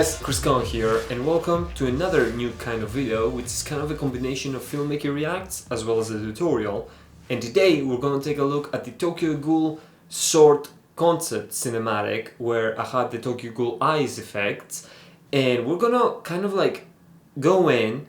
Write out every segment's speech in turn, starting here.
guys, Chris Khan here, and welcome to another new kind of video, which is kind of a combination of filmmaker reacts as well as a tutorial. And today we're gonna take a look at the Tokyo Ghoul short concept cinematic, where I had the Tokyo Ghoul eyes effects, and we're gonna kind of like go in,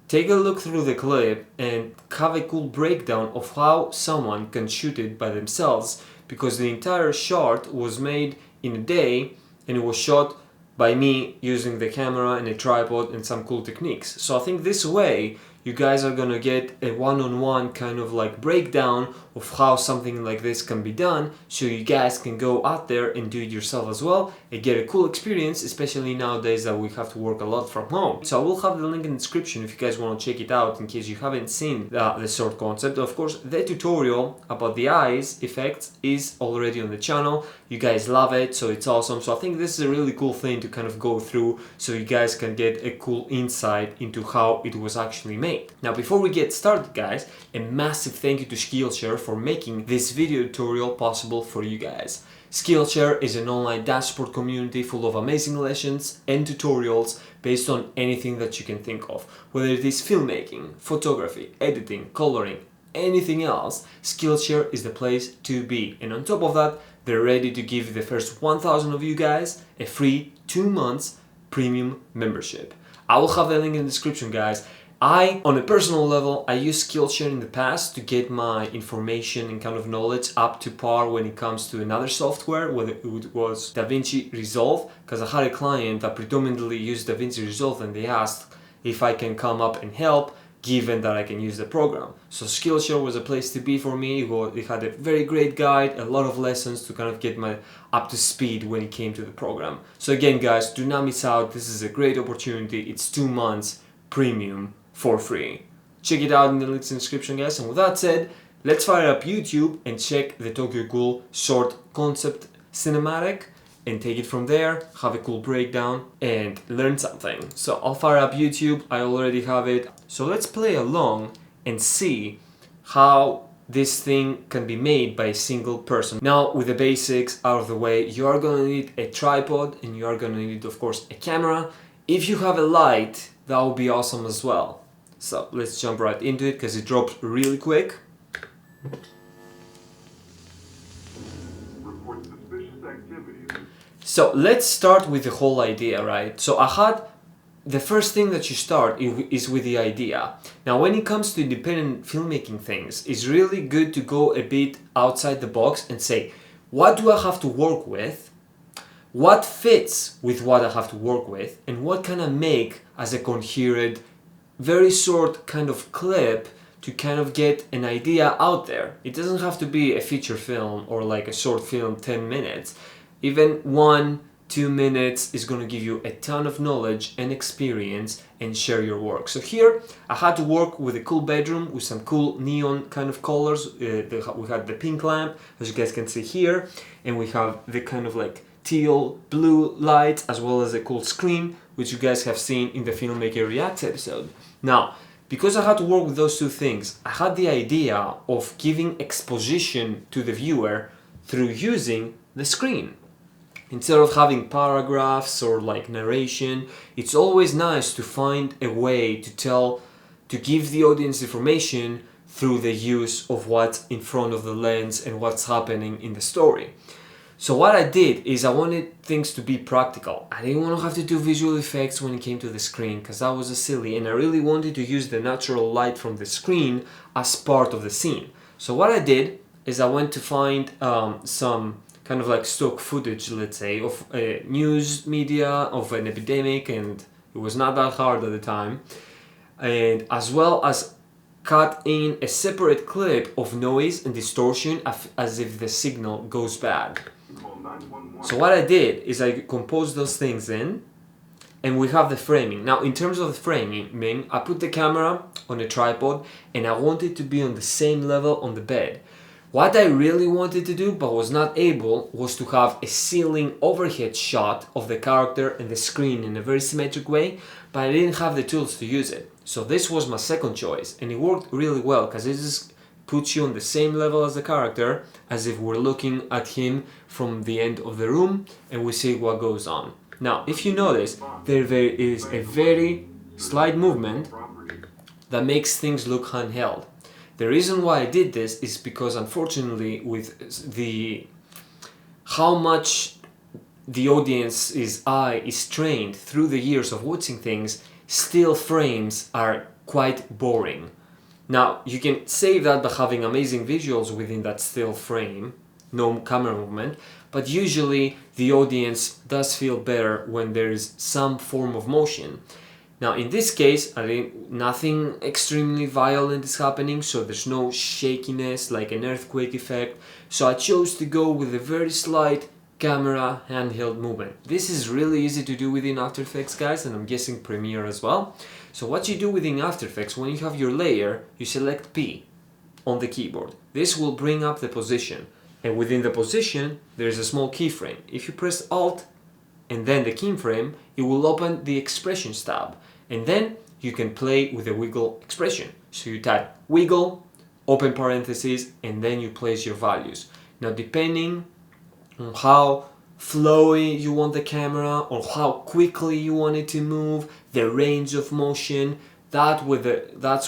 take a look through the clip, and have a cool breakdown of how someone can shoot it by themselves, because the entire shot was made in a day and it was shot by me using the camera and a tripod and some cool techniques. So I think this way you guys are gonna get a one-on-one kind of like breakdown of how something like this can be done, so you guys can go out there and do it yourself as well and get a cool experience, especially nowadays that we have to work a lot from home. So I will have the link in the description if you guys want to check it out in case you haven't seen the short concept. Of course, the tutorial about the eyes effects is already on the channel. You guys love it, so it's awesome. So I think this is a really cool thing to kind of go through so you guys can get a cool insight into how it was actually made. Now, before we get started, guys, a massive thank you to Skillshare for making this video tutorial possible for you guys. Skillshare is an online dashboard community full of amazing lessons and tutorials based on anything that you can think of. Whether it is filmmaking, photography, editing, coloring, anything else, Skillshare is the place to be. And on top of that, they're ready to give the first 1,000 of you guys a free 2 months premium membership. I will have the link in the description, guys. On a personal level, I used Skillshare in the past to get my information and kind of knowledge up to par when it comes to another software, whether it was DaVinci Resolve, because I had a client that predominantly used DaVinci Resolve and they asked if I can come up and help, given that I can use the program. So Skillshare was a place to be for me. It had a very great guide, a lot of lessons to kind of get my up to speed when it came to the program. So again, guys, do not miss out. This is a great opportunity. It's 2 months premium for free. Check it out in the links in the description, guys. And with that said, let's fire up YouTube and check the Tokyo Ghoul short concept cinematic and take it from there, have a cool breakdown and learn something. So I'll fire up YouTube, I already have it. So let's play along and see how this thing can be made by a single person. Now, with the basics out of the way, you are gonna need a tripod and you are gonna need, of course, a camera. If you have a light, that would be awesome as well. So let's jump right into it because it drops really quick. So let's start with the whole idea, right? So the first thing that you start is with the idea. Now, when it comes to independent filmmaking things, it's really good to go a bit outside the box and say, what do I have to work with? What fits with what I have to work with? And what can I make as a coherent, very short kind of clip to kind of get an idea out there? It doesn't have to be a feature film or like a short film, 10 minutes. Even 1-2 minutes is going to give you a ton of knowledge and experience and share your work. So here I had to work with a cool bedroom with some cool neon kind of colors. We had the pink lamp, as you guys can see here, and we have the kind of like teal blue light, as well as a cool screen, which you guys have seen in the Filmmaker Reacts episode. Now, because I had to work with those two things, I had the idea of giving exposition to the viewer through using the screen. Instead of having paragraphs or like narration, it's always nice to find a way to give the audience information through the use of what's in front of the lens and what's happening in the story. So what I did is I wanted things to be practical. I didn't want to have to do visual effects when it came to the screen because that was silly, and I really wanted to use the natural light from the screen as part of the scene. So what I did is I went to find some kind of like stock footage, let's say, of news media, of an epidemic, and it was not that hard at the time, and as well as cut in a separate clip of noise and distortion as if the signal goes bad. So what I did is I composed those things in, and we have the framing. Now, in terms of the framing, I put the camera on a tripod and I wanted to be on the same level on the bed. What I really wanted to do, but was not able, was to have a ceiling overhead shot of the character and the screen in a very symmetric way, but I didn't have the tools to use it. So this was my second choice, and it worked really well because it just puts you on the same level as the character, as if we're looking at him from the end of the room and we see what goes on. Now, if you notice, there is a very slight movement that makes things look handheld. The reason why I did this is because, unfortunately, with the how much the audience's eye is trained through the years of watching things, still frames are quite boring. Now, you can save that by having amazing visuals within that still frame, no camera movement, but usually the audience does feel better when there is some form of motion. Now, in this case, I think nothing extremely violent is happening, so there's no shakiness like an earthquake effect. So I chose to go with a very slight camera handheld movement. This is really easy to do within After Effects, guys, and I'm guessing Premiere as well. So what you do within After Effects, when you have your layer, you select P on the keyboard. This will bring up the position, and within the position, there's a small keyframe. If you press Alt and then the keyframe, it will open the Expressions tab, and then you can play with the wiggle expression. So you type wiggle, open parentheses, and then you place your values. Now, depending on how flowy you want the camera or how quickly you want it to move, the range of motion, that's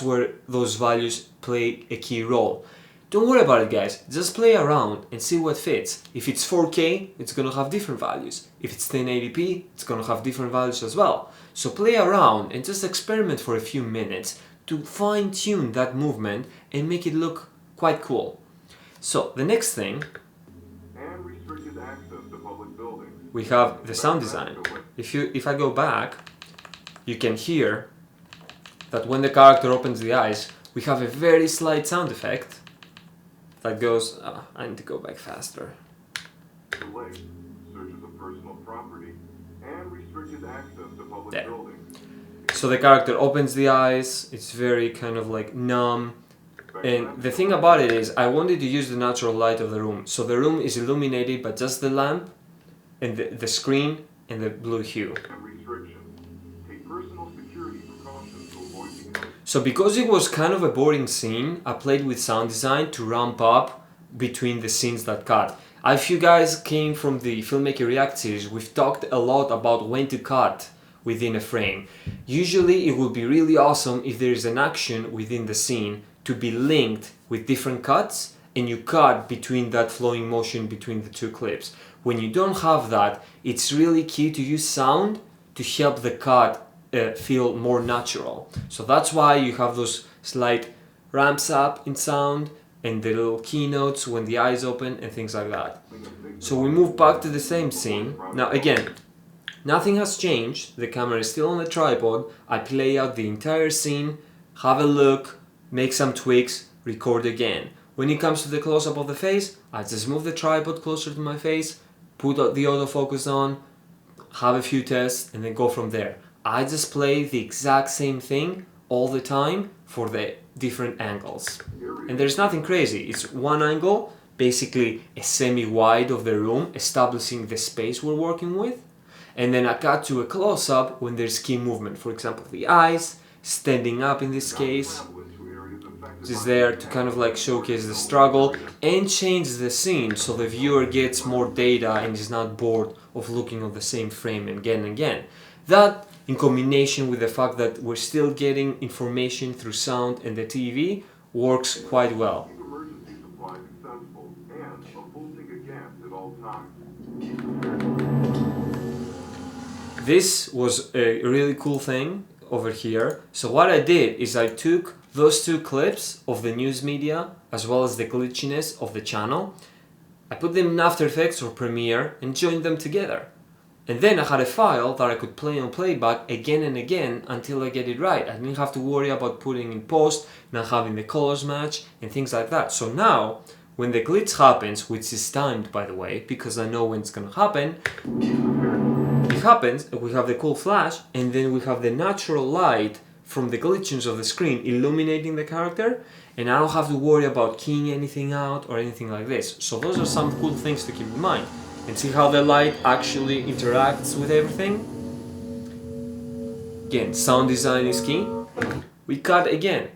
where those values play a key role. Don't worry about it, guys, just play around and see what fits. If it's 4K, it's gonna have different values. If it's 1080p, it's gonna have different values as well. So play around and just experiment for a few minutes to fine-tune that movement and make it look quite cool. So the next thing, we have the sound design. If I go back, you can hear that when the character opens the eyes, we have a very slight sound effect that goes, I need to go back faster. There. So the character opens the eyes, it's very kind of like numb. And the thing about it is, I wanted to use the natural light of the room. So the room is illuminated by just the lamp and the screen and the blue hue. So because it was kind of a boring scene, I played with sound design to ramp up between the scenes that cut. If you guys came from the Filmmaker React series, we've talked a lot about when to cut within a frame. Usually it would be really awesome if there is an action within the scene to be linked with different cuts and you cut between that flowing motion between the two clips. When you don't have that, it's really key to use sound to help the cut feel more natural. So that's why you have those slight ramps up in sound and the little keynotes when the eyes open and things like that. So we move back to the same scene. Now again, nothing has changed. The camera is still on the tripod. I play out the entire scene, have a look, make some tweaks, record again. When it comes to the close-up of the face, I just move the tripod closer to my face, put the autofocus on, have a few tests, and then go from there. I just play the exact same thing all the time for the different angles. And there's nothing crazy. It's one angle, basically a semi-wide of the room, establishing the space we're working with. And then I cut to a close-up when there's key movement. For example, the eyes, standing up in this case, which is there to kind of like showcase the struggle and change the scene so the viewer gets more data and is not bored of looking at the same frame again and again. That, in combination with the fact that we're still getting information through sound and the TV, works quite well. This was a really cool thing over here. So what I did is I took those two clips of the news media as well as the glitchiness of the channel. I put them in After Effects or Premiere and joined them together. And then I had a file that I could play on playback again and again until I get it right. I didn't have to worry about putting in post, not having the colors match and things like that. So now, when the glitch happens, which is timed by the way, because I know when it's gonna happen, it happens, we have the cool flash, and then we have the natural light from the glitches of the screen illuminating the character, and I don't have to worry about keying anything out or anything like this. So those are some cool things to keep in mind. And see how the light actually interacts with everything? Again, sound design is key. We cut again.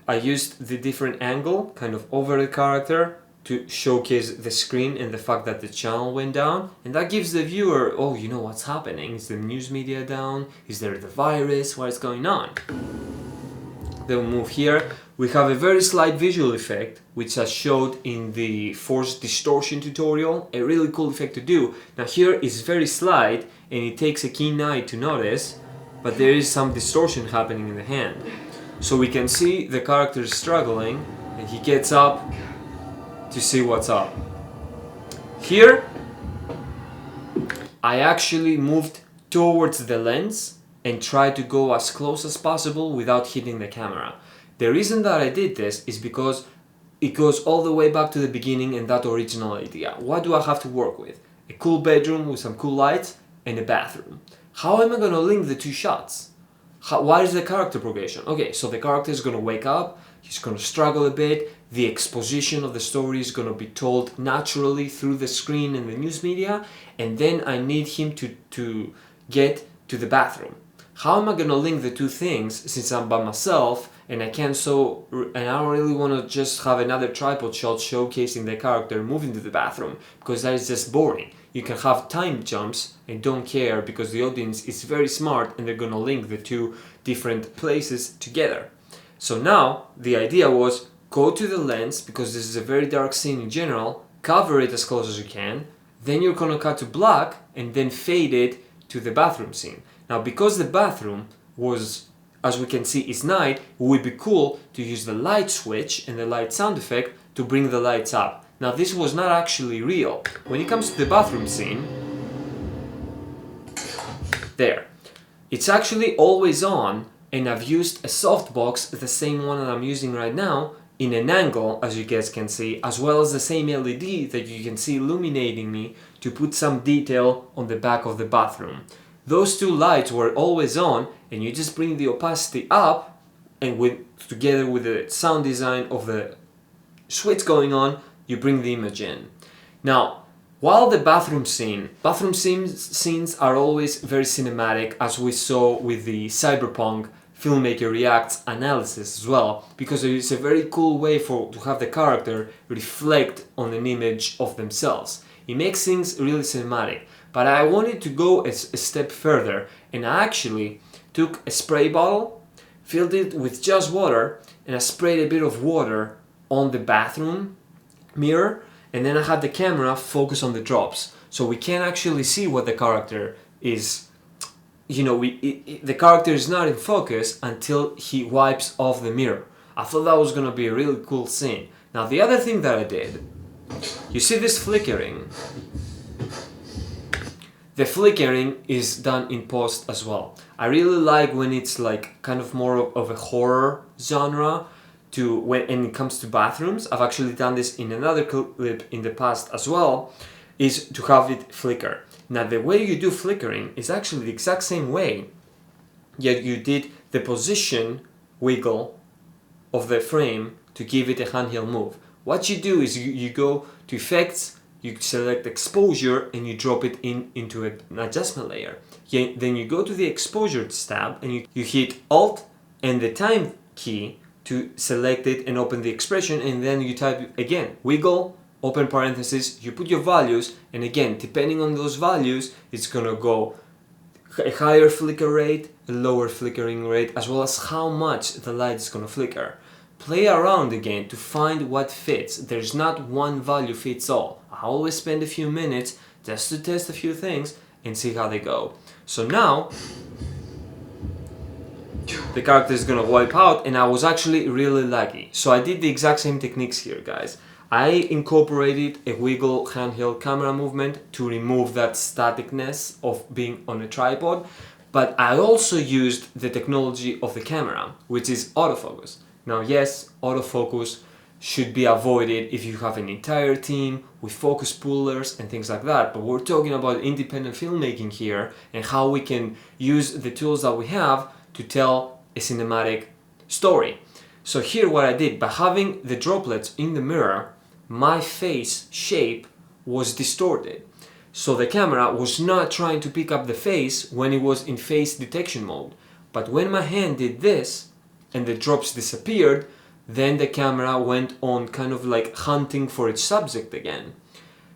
I used the different angle, kind of over the character, to showcase the screen and the fact that the channel went down, and that gives the viewer, oh, you know what's happening. Is the news media down? Is there the virus? What is going on? Then we move here. We have a very slight visual effect, which I showed in the force distortion tutorial. A really cool effect to do. Now here is very slight, and it takes a keen eye to notice, but there is some distortion happening in the hand. So we can see the character is struggling, and he gets up to see what's up. Here, I actually moved towards the lens and tried to go as close as possible without hitting the camera. The reason that I did this is because it goes all the way back to the beginning and that original idea. What do I have to work with? A cool bedroom with some cool lights and a bathroom. How am I going to link the two shots? What is the character progression? Okay, so the character is going to wake up, he's going to struggle a bit, the exposition of the story is going to be told naturally through the screen and the news media, and then I need him to get to the bathroom. How am I going to link the two things since I'm by myself and I don't really want to just have another tripod shot showcasing the character moving to the bathroom, because that is just boring. You can have time jumps and don't care because the audience is very smart and they're going to link the two different places together. So now the idea was go to the lens, because this is a very dark scene in general, cover it as close as you can, then you're going to cut to black and then fade it to the bathroom scene. Now because the bathroom was, as we can see, is night, it would be cool to use the light switch and the light sound effect to bring the lights up. Now this was not actually real. When it comes to the bathroom scene, there, it's actually always on, and I've used a softbox, the same one that I'm using right now, in an angle, as you guys can see, as well as the same LED that you can see illuminating me to put some detail on the back of the bathroom. Those two lights were always on, and you just bring the opacity up, and together with the sound design of the switch going on, you bring the image in. Now, while the bathroom scenes are always very cinematic, as we saw with the Cyberpunk Filmmaker Reacts analysis as well, because it's a very cool way to have the character reflect on an image of themselves. It makes things really cinematic. But I wanted to go a step further, and I actually took a spray bottle, filled it with just water, and I sprayed a bit of water on the bathroom mirror, and then I had the camera focus on the drops, so we can actually see what the character is. You know, the character is not in focus until he wipes off the mirror. I thought that was gonna be a really cool scene. Now the other thing that I did, you see this flickering? The flickering is done in post as well. I really like when it's like kind of more of a horror genre when it comes to bathrooms. I've actually done this in another clip in the past as well, is to have it flicker. Now the way you do flickering is actually the exact same way, yet you did the position wiggle of the frame to give it a handheld move. What you do is you go to effects, you select exposure, and you drop it into an adjustment layer. Then you go to the exposure tab and you hit Alt and the time key to select it and open the expression, and then you type again, wiggle, open parenthesis, you put your values, and again, depending on those values, it's gonna go a higher flicker rate, a lower flickering rate, as well as how much the light is gonna flicker. Play around again to find what fits. There's not one value fits all. I always spend a few minutes just to test a few things and see how they go. So now the character is gonna wipe out, and I was actually really lucky. So I did the exact same techniques here, guys. I incorporated a wiggle handheld camera movement to remove that staticness of being on a tripod, but I also used the technology of the camera, which is autofocus. Now yes, autofocus should be avoided if you have an entire team with focus pullers and things like that, but we're talking about independent filmmaking here and how we can use the tools that we have to tell a cinematic story. So here what I did, by having the droplets in the mirror, my face shape was distorted. So the camera was not trying to pick up the face when it was in face detection mode. But when my hand did this and the drops disappeared, then the camera went on kind of like hunting for its subject again.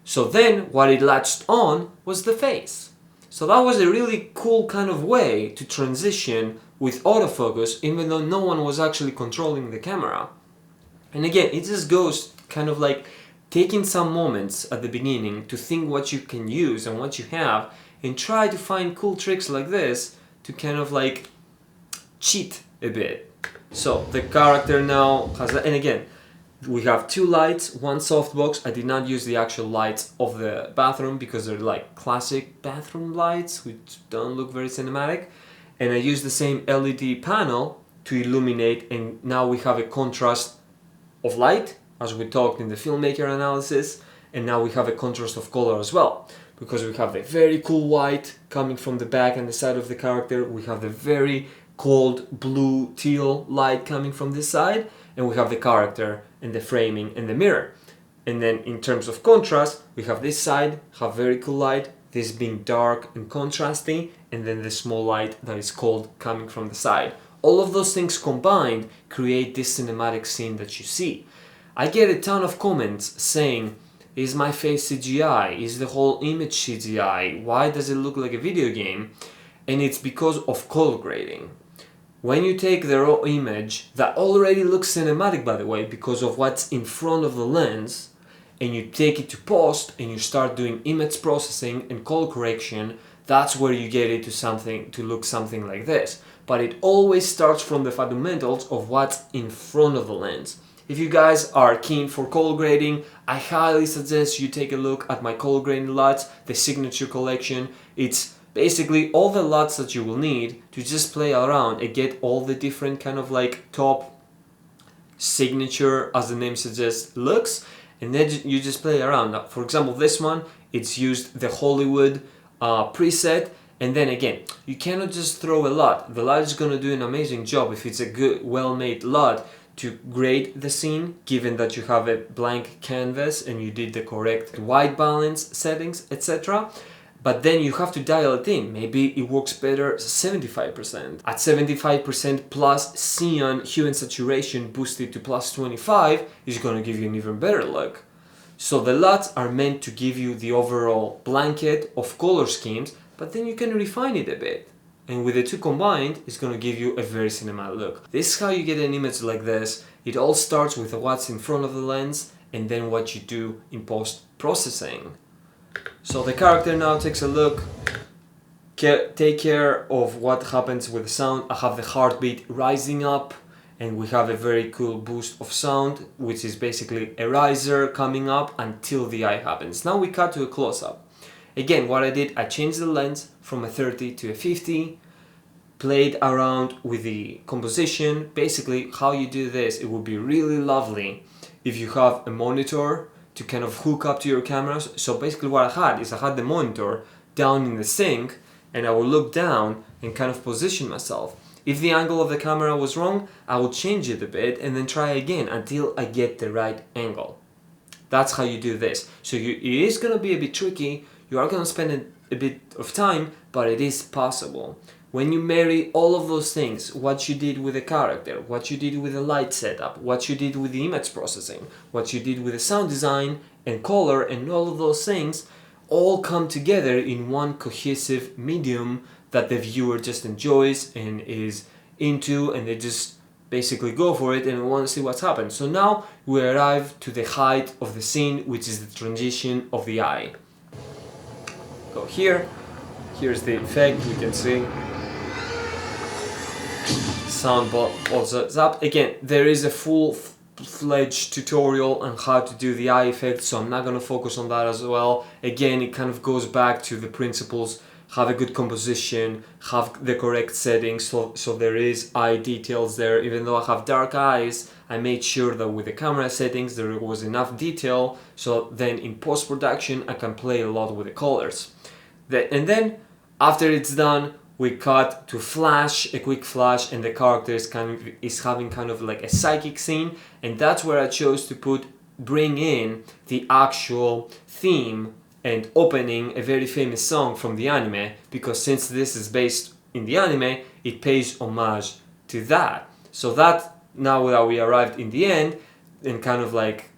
So then what it latched on was the face. So that was a really cool kind of way to transition with autofocus, even though no one was actually controlling the camera. And again, it just goes kind of like taking some moments at the beginning to think what you can use and what you have, and try to find cool tricks like this to kind of like cheat a bit. So the character now has, and again, we have two lights, one softbox. I did not use the actual lights of the bathroom because they're like classic bathroom lights which don't look very cinematic. And I used the same LED panel to illuminate, and now we have a contrast of light, as we talked in the filmmaker analysis, and now we have a contrast of color as well, because we have the very cool white coming from the back and the side of the character, we have the very cold blue teal light coming from this side, and we have the character and the framing and the mirror. And then in terms of contrast, we have this side, have very cool light, this being dark and contrasty, and then the small light that is cold coming from the side. All of those things combined create this cinematic scene that you see. I get a ton of comments saying, is my face CGI? Is the whole image CGI? Why does it look like a video game? And it's because of color grading. When you take the raw image that already looks cinematic, by the way, because of what's in front of the lens, and you take it to post and you start doing image processing and color correction, that's where you get it to look something like this. But it always starts from the fundamentals of what's in front of the lens. If you guys are keen for color grading, I highly suggest you take a look at my color grading LUTs, the Signature Collection. It's basically all the LUTs that you will need to just play around and get all the different kind of like top signature, as the name suggests, looks, and then you just play around. Now, for example, this one, it's used the Hollywood preset, and then again, you cannot just throw a LUT. The LUT is going to do an amazing job if it's a good, well-made LUT to grade the scene, given that you have a blank canvas and you did the correct white balance settings, etc. But then you have to dial it in. Maybe it works better 75%. At 75% plus cyan hue and saturation boosted to plus 25 is going to give you an even better look. So the LUTs are meant to give you the overall blanket of color schemes, but then you can refine it a bit. And with the two combined, it's going to give you a very cinematic look. This is how you get an image like this. It all starts with what's in front of the lens and then what you do in post-processing. So the character now takes a look, take care of what happens with the sound. I have the heartbeat rising up, and we have a very cool boost of sound, which is basically a riser coming up until the eye happens. Now we cut to a close-up. Again, what I did, I changed the lens from a 30 to a 50, played around with the composition. Basically, how you do this, it would be really lovely if you have a monitor to kind of hook up to your cameras. So basically what I had is I had the monitor down in the sink, and I would look down and kind of position myself. If the angle of the camera was wrong, I would change it a bit and then try again until I get the right angle. That's how you do this. So it is going to be a bit tricky. You are going to spend a bit of time, but it is possible. When you marry all of those things, what you did with the character, what you did with the light setup, what you did with the image processing, what you did with the sound design and color, and all of those things all come together in one cohesive medium that the viewer just enjoys and is into, and they just basically go for it and want to see what's happened. So now we arrive to the height of the scene, which is the transition of the eye. Go here, here's the effect, you can see. Sound also up. Again, there is a full-fledged tutorial on how to do the eye effect, so I'm not going to focus on that as well. Again, it kind of goes back to the principles: have a good composition, have the correct settings, so there is eye details there. Even though I have dark eyes, I made sure that with the camera settings there was enough detail, so then in post-production I can play a lot with the colors. And then after it's done, we cut to flash, a quick flash, and the character is having kind of like a psychic scene, and that's where I chose to bring in the actual theme and opening a very famous song from the anime, because since this is based in the anime, it pays homage to that. So that now that we arrived in the end and kind of like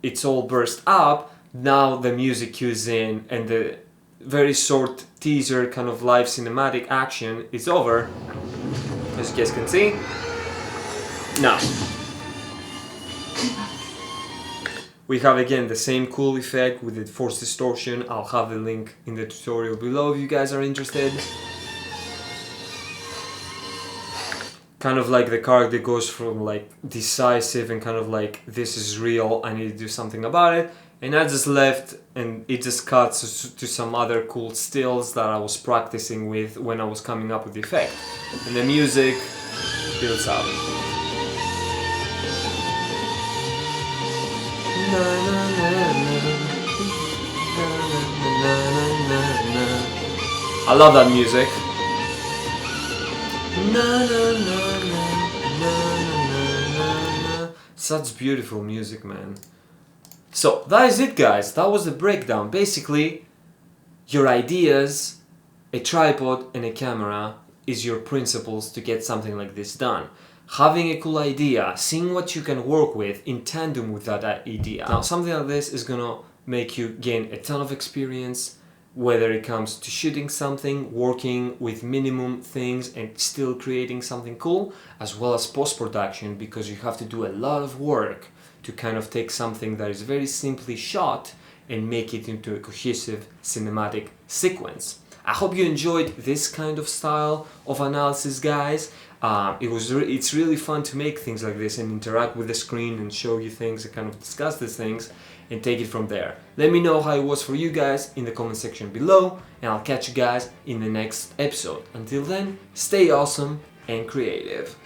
it's all burst up, now the music cues in and the very short teaser kind of live cinematic action is over, as you guys can see. Now we have again the same cool effect with the force distortion. I'll have the link in the tutorial below if you guys are interested. Kind of like the character goes from like decisive and kind of like this is real, I need to do something about it, and I just left and it just cuts to some other cool stills that I was practicing with when I was coming up with the effect, and the music builds up. I love that music. Such beautiful music, man. So that is it, guys. That was the breakdown. Basically, your ideas, a tripod and a camera is your principles to get something like this done. Having a cool idea, seeing what you can work with in tandem with that idea. Now, something like this is gonna make you gain a ton of experience, whether it comes to shooting something, working with minimum things and still creating something cool, as well as post-production, because you have to do a lot of work to kind of take something that is very simply shot and make it into a cohesive cinematic sequence. I hope you enjoyed this kind of style of analysis, guys. It's really fun to make things like this and interact with the screen and show you things and kind of discuss these things and take it from there. Let me know how it was for you guys in the comment section below, and I'll catch you guys in the next episode. Until then, stay awesome and creative.